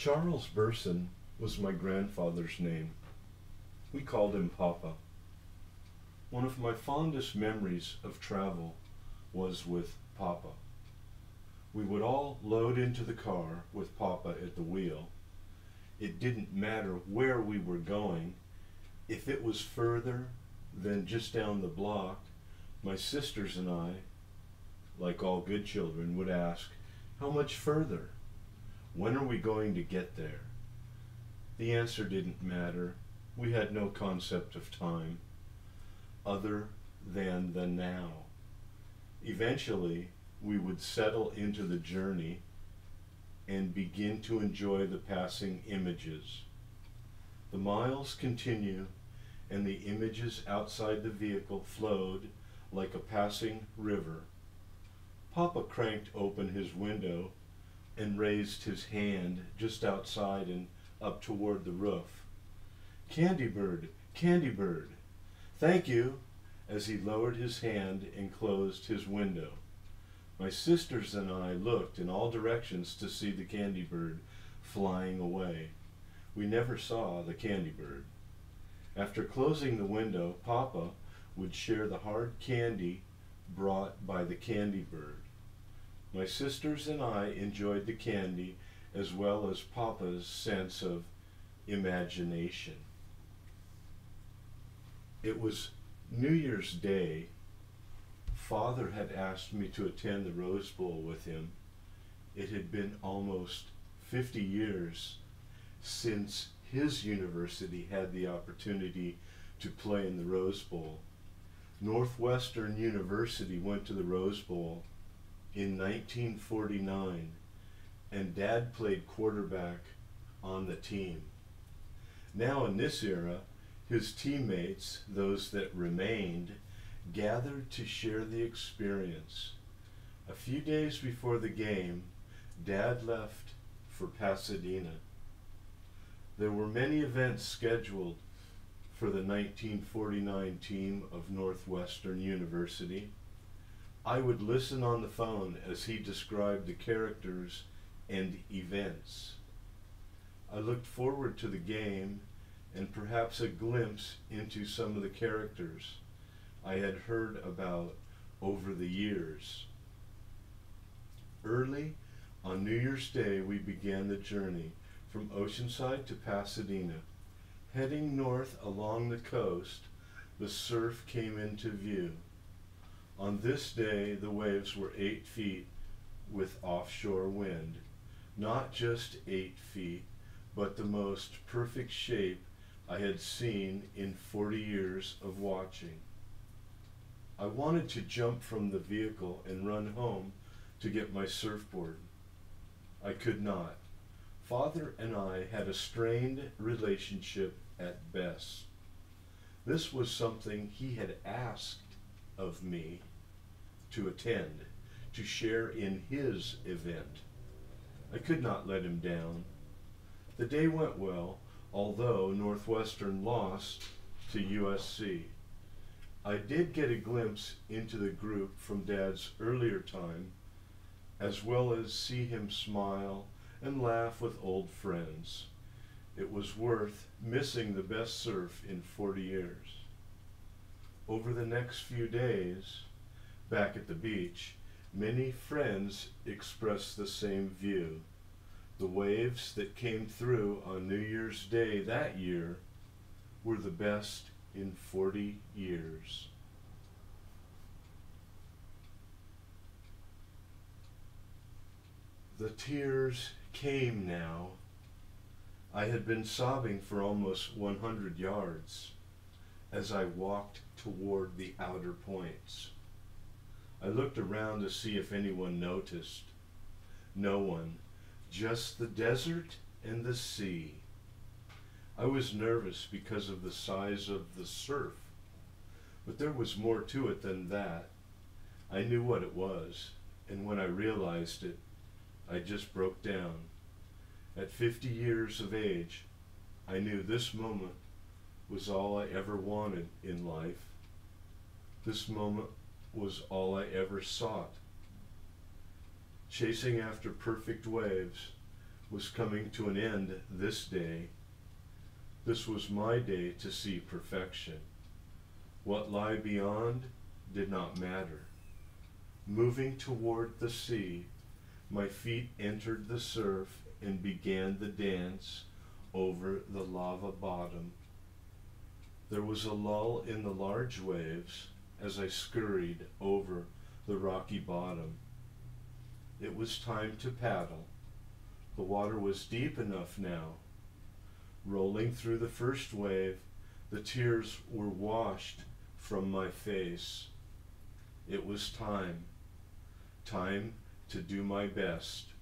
Charles Burson was my grandfather's name. We called him Papa. One of my fondest memories of travel was with Papa. We would all load into the car with Papa at the wheel. It didn't matter where we were going. If it was further than just down the block, my sisters and I, like all good children, would ask, "How much further? When are we going to get there?" The answer didn't matter. We had no concept of time other than the now. Eventually, we would settle into the journey and begin to enjoy the passing images. The miles continue, and the images outside the vehicle flowed like a passing river. Papa cranked open his window and raised his hand just outside and up toward the roof. "Candy Bird, Candy Bird." "Thank you," as he lowered his hand and closed his window. My sisters and I looked in all directions to see the Candy Bird flying away. We never saw the Candy Bird. After closing the window, Papa would share the hard candy brought by the Candy Bird. My sisters and I enjoyed the candy as well as Papa's sense of imagination. It was New Year's Day. Father had asked me to attend the Rose Bowl with him. It had been almost 50 years since his university had the opportunity to play in the Rose Bowl. Northwestern University went to the Rose Bowl in 1949, and Dad played quarterback on the team. Now in this era, his teammates, those that remained, gathered to share the experience. A few days before the game, Dad left for Pasadena. There were many events scheduled for the 1949 team of Northwestern University. I would listen on the phone as he described the characters and events. I looked forward to the game and perhaps a glimpse into some of the characters I had heard about over the years. Early on New Year's Day, we began the journey from Oceanside to Pasadena. Heading north along the coast, the surf came into view. On this day, the waves were 8 feet with offshore wind. Not just 8 feet, but the most perfect shape I had seen in 40 years of watching. I wanted to jump from the vehicle and run home to get my surfboard. I could not. Father and I had a strained relationship at best. This was something he had asked of me to attend, to share in his event. I could not let him down. The day went well, although Northwestern lost to USC. I did get a glimpse into the group from Dad's earlier time, as well as see him smile and laugh with old friends. It was worth missing the best surf in 40 years. Over the next few days, back at the beach, many friends expressed the same view. The waves that came through on New Year's Day that year were the best in 40 years. The tears came now. I had been sobbing for almost 100 yards as I walked toward the outer points. I looked around to see if anyone noticed. No one, just the desert and the sea. I was nervous because of the size of the surf, but there was more to it than that. I knew what it was, and when I realized it, I just broke down. At 50 years of age, I knew this moment was all I ever wanted in life. This moment was all I ever sought. Chasing after perfect waves was coming to an end this day. This was my day to see perfection. What lay beyond did not matter. Moving toward the sea, my feet entered the surf and began the dance over the lava bottom. There was a lull in the large waves as I scurried over the rocky bottom. It was time to paddle. The water was deep enough now. Rolling through the first wave, the tears were washed from my face. It was time to do my best